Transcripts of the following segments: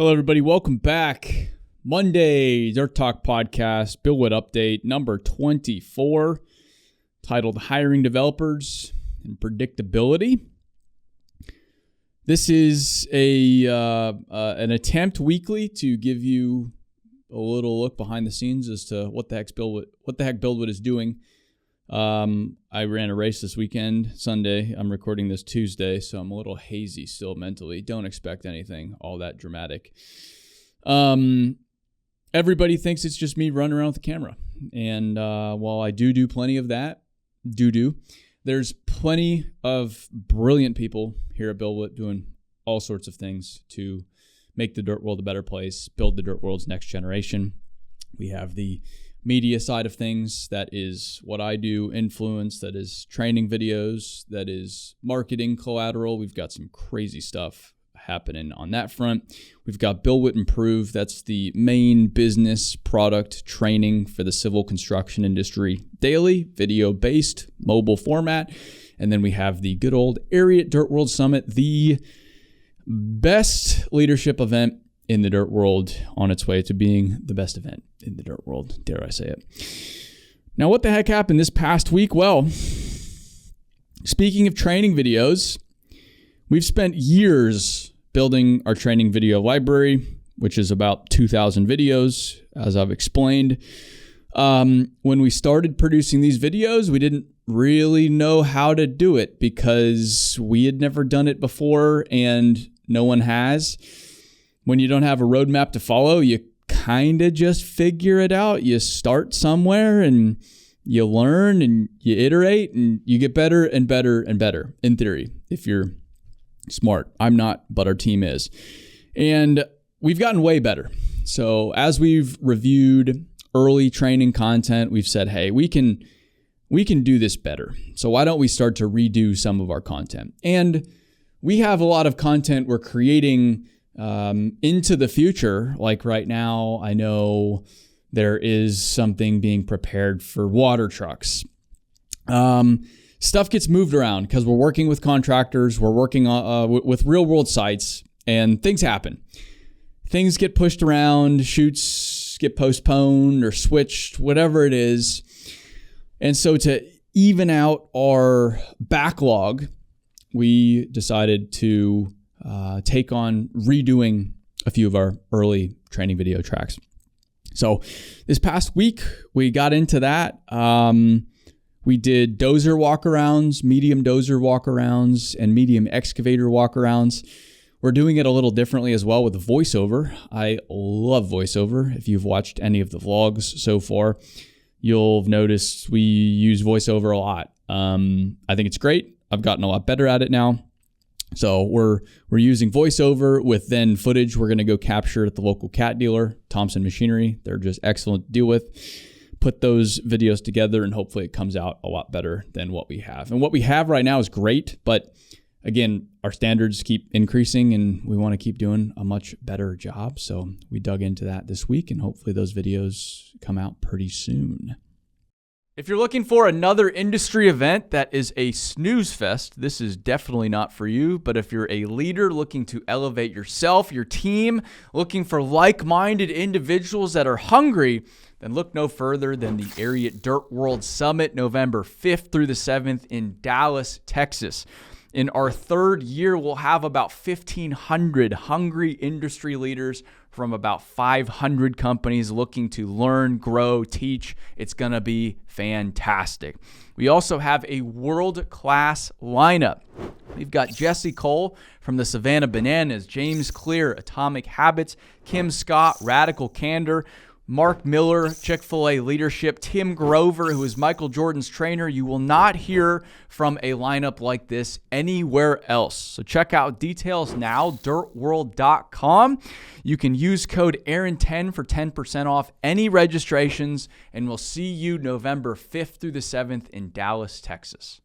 Hello, everybody. Welcome back. Monday, Dirt Talk Podcast, BuildWitt Update number 24, titled Hiring Developers and Predictability. This is an attempt weekly to give you a little look behind the scenes as to what the heck BuildWitt is doing. I ran a race this weekend, Sunday. I'm recording this Tuesday, so I'm a little hazy still mentally. Don't expect anything all that dramatic. Everybody thinks it's just me running around with the camera. And while I do plenty of that, there's plenty of brilliant people here at BuildWitt doing all sorts of things to make the dirt world a better place, build the dirt world's next generation. We have the media side of things, that is what I do, influence, that is training videos, that is marketing collateral. We've got some crazy stuff happening on that front. We've got BuildWitt Improve, that's the main business product training for the civil construction industry, daily, video-based, mobile format. And then we have the good old Ariat Dirt World Summit, the best leadership event in the dirt world, on its way to being the best event in the dirt world, dare I say it. Now, what the heck happened this past week? Well, speaking of training videos, we've spent years building our training video library, which is about 2,000 videos, as I've explained. When we started producing these videos, we didn't really know how to do it because we had never done it before and no one has. When you don't have a roadmap to follow, you kind of just figure it out. You start somewhere and you learn and you iterate and you get better and better and better, in theory, if you're smart. I'm not, but our team is. And we've gotten way better. So as we've reviewed early training content, we've said, hey, we can do this better. So why don't we start to redo some of our content? And we have a lot of content we're creating into the future. Like right now, I know there is something being prepared for water trucks. Stuff gets moved around because we're working with contractors, we're working with real world sites, and things happen. Things get pushed around, shoots get postponed or switched, whatever it is. And so to even out our backlog, we decided to take on redoing a few of our early training video tracks. So this past week, we got into that. We did dozer walkarounds, medium dozer walkarounds, and medium excavator walkarounds. We're doing it a little differently as well with voiceover. I love voiceover. If you've watched any of the vlogs so far, you'll have noticed we use voiceover a lot. I think it's great. I've gotten a lot better at it now. So we're using voiceover with then footage we're going to go capture at the local cat dealer, Thompson Machinery. They're just excellent to deal with. Put those videos together and hopefully it comes out a lot better than what we have. And what we have right now is great, but again, our standards keep increasing and we want to keep doing a much better job. So we dug into that this week and hopefully those videos come out pretty soon. If you're looking for another industry event that is a snooze fest, this is definitely not for you. But if you're a leader looking to elevate yourself, your team, looking for like-minded individuals that are hungry, then look no further than the Ariat Dirt World Summit, November 5th through the 7th in Dallas, Texas. In our third year, we'll have about 1,500 hungry industry leaders from about 500 companies looking to learn, grow, teach. It's going to be fantastic. We also have a world-class lineup. We've got Jesse Cole from the Savannah Bananas, James Clear, Atomic Habits, Kim Scott, Radical Candor, Mark Miller, Chick-fil-A Leadership, Tim Grover, who is Michael Jordan's trainer. You will not hear from a lineup like this anywhere else. So check out details now, dirtworld.com. You can use code Aaron10 for 10% off any registrations, and we'll see you November 5th through the 7th in Dallas, Texas.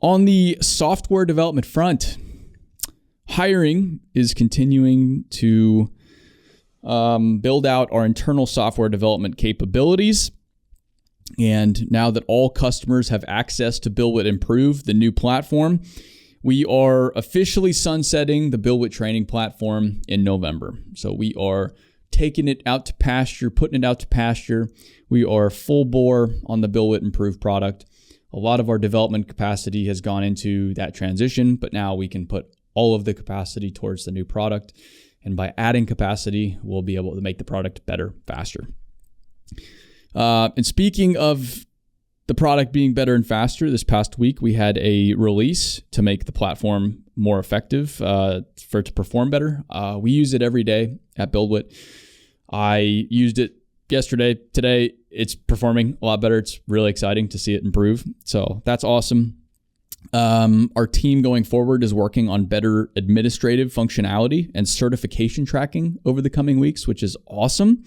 On the software development front, hiring is continuing to build out our internal software development capabilities. And now that all customers have access to BuildWitt Improve, the new platform, we are officially sunsetting the BuildWitt training platform in November. So we are taking it out to pasture, putting it out to pasture. We are full bore on the BuildWitt Improved product. A lot of our development capacity has gone into that transition, but now we can put all of the capacity towards the new product. And by adding capacity, we'll be able to make the product better, faster. And speaking of the product being better and faster, this past week we had a release to make the platform more effective, for it to perform better. We use it every day at BuildWitt. I used it yesterday. Today, it's performing a lot better. It's really exciting to see it improve. So that's awesome. Our team going forward is working on better administrative functionality and certification tracking over the coming weeks, which is awesome.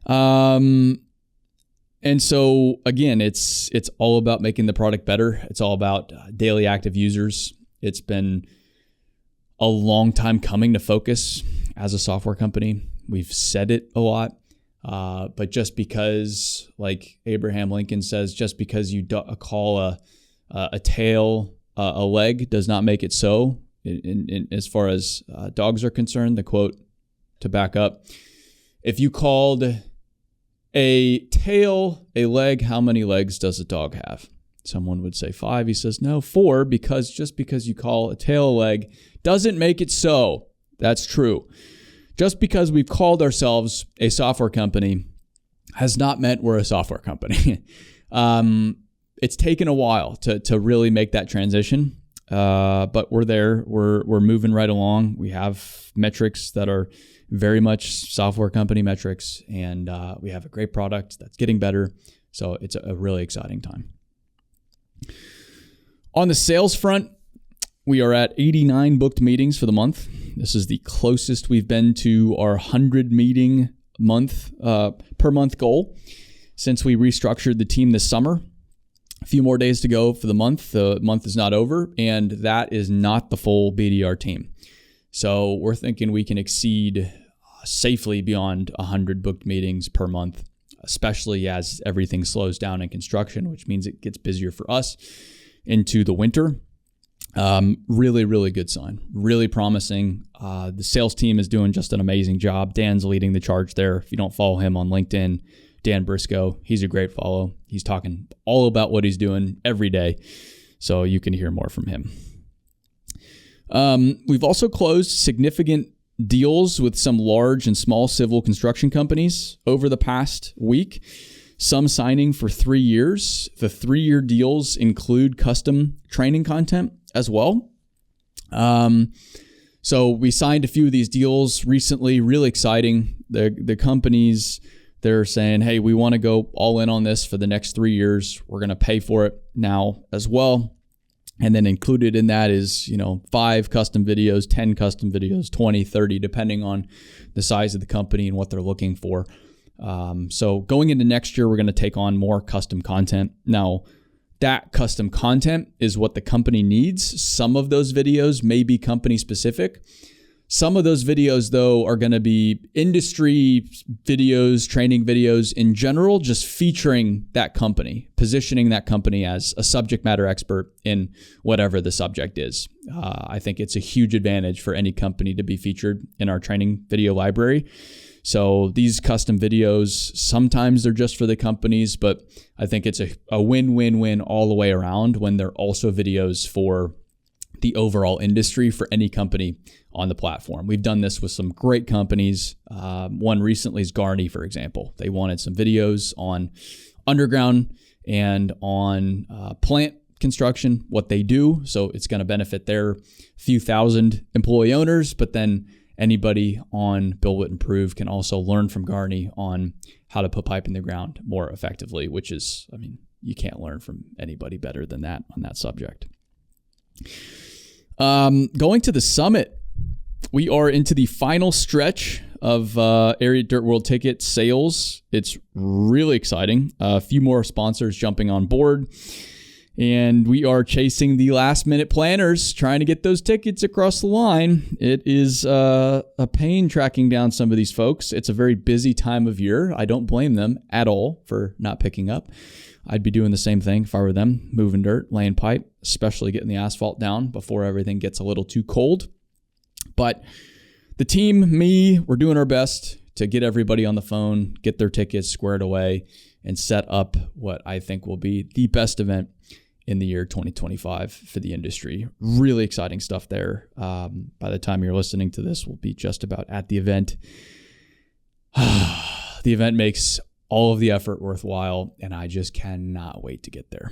And so again, it's all about making the product better. It's all about daily active users. It's been a long time coming to focus as a software company. We've said it a lot, but just because, like Abraham Lincoln says, just because you call a tail a leg does not make it so. In as far as dogs are concerned, the quote to back up: if you called a tail a leg, how many legs does a dog have? Someone would say 5. He says, no, 4, because just because you call a tail a leg doesn't make it so. That's true. Just because we've called ourselves a software company has not meant we're a software company. It's taken a while to really make that transition, but we're there. We're moving right along. We have metrics that are very much software company metrics, and we have a great product that's getting better. So it's a really exciting time. On the sales front, we are at 89 booked meetings for the month. This is the closest we've been to our 100 meeting month per month goal since we restructured the team this summer. A few more days to go for the month. The month is not over, and that is not the full BDR team. So we're thinking we can exceed safely beyond 100 booked meetings per month, especially as everything slows down in construction, which means it gets busier for us into the winter. Really, really good sign. Really promising. The sales team is doing just an amazing job. Dan's leading the charge there. If you don't follow him on LinkedIn, Dan Briscoe, he's a great follow. He's talking all about what he's doing every day, so you can hear more from him. We've also closed significant deals with some large and small civil construction companies over the past week, some signing for 3 years. The 3-year deals include custom training content as well. So we signed a few of these deals recently, really exciting. The companies, they're saying, hey, we want to go all in on this for the next 3 years. We're going to pay for it now as well. And then included in that is, 5 custom videos, 10 custom videos, 20, 30, depending on the size of the company and what they're looking for. So going into next year, we're going to take on more custom content. Now, that custom content is what the company needs. Some of those videos may be company specific. Some of those videos, though, are going to be industry videos, training videos in general, just featuring that company, positioning that company as a subject matter expert in whatever the subject is. I think it's a huge advantage for any company to be featured in our training video library. So these custom videos, sometimes they're just for the companies, but I think it's a win-win-win all the way around when they're also videos for the overall industry for any company on the platform. We've done this with some great companies. One recently is Garney, for example. They wanted some videos on underground and on plant construction, what they do. So it's going to benefit their few thousand employee owners, but then anybody on BuildWitt Improve can also learn from Garney on how to put pipe in the ground more effectively, which is, you can't learn from anybody better than that on that subject. Going to the summit, we are into the final stretch of Area Dirt World ticket sales. It's really exciting. A few more sponsors jumping on board. And we are chasing the last minute planners, trying to get those tickets across the line. It is a pain tracking down some of these folks. It's a very busy time of year. I don't blame them at all for not picking up. I'd be doing the same thing if I were them, moving dirt, laying pipe, especially getting the asphalt down before everything gets a little too cold. But the team, me, we're doing our best to get everybody on the phone, get their tickets squared away, and set up what I think will be the best event in the year 2025 for the industry. Really exciting stuff there. By the time you're listening to this, we'll be just about at the event. The event makes all of the effort worthwhile, and I just cannot wait to get there.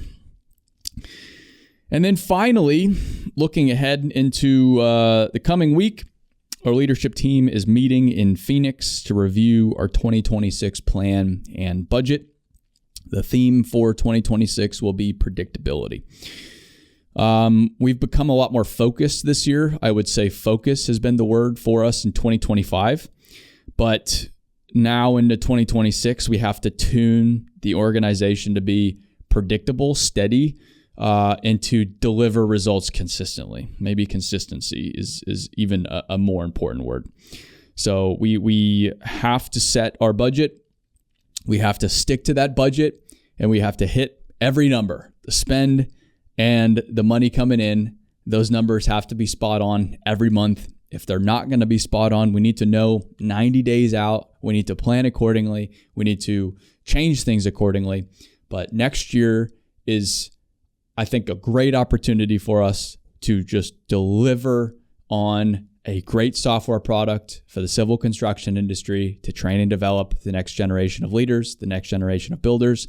And then finally, looking ahead into the coming week, our leadership team is meeting in Phoenix to review our 2026 plan and budget. The theme for 2026 will be predictability. We've become a lot more focused this year. I would say focus has been the word for us in 2025. But now into 2026, we have to tune the organization to be predictable, steady, and to deliver results consistently. Maybe consistency is even a more important word. So we have to set our budget. We have to stick to that budget, and we have to hit every number, the spend and the money coming in. Those numbers have to be spot on every month. If they're not going to be spot on, we need to know 90 days out. We need to plan accordingly. We need to change things accordingly. But next year is, I think, a great opportunity for us to just deliver on a great software product for the civil construction industry, to train and develop the next generation of leaders, the next generation of builders,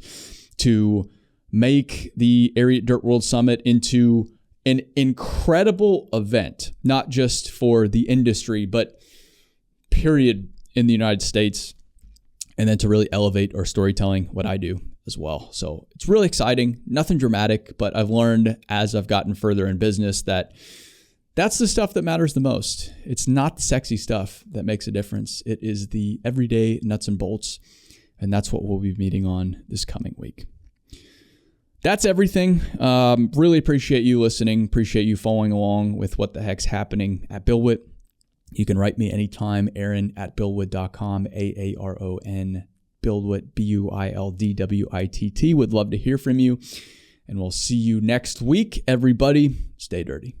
to make the Aerate Dirt World Summit into an incredible event, not just for the industry, but period in the United States, and then to really elevate our storytelling, what I do as well. So it's really exciting, nothing dramatic, but I've learned as I've gotten further in business that that's the stuff that matters the most. It's not the sexy stuff that makes a difference. It is the everyday nuts and bolts. And that's what we'll be meeting on this coming week. That's everything. Really appreciate you listening. Appreciate you following along with what the heck's happening at BuildWitt. You can write me anytime, Aaron@buildwitt.com, AARON, BuildWitt, BuildWitt. Would love to hear from you. And we'll see you next week. Everybody, stay dirty.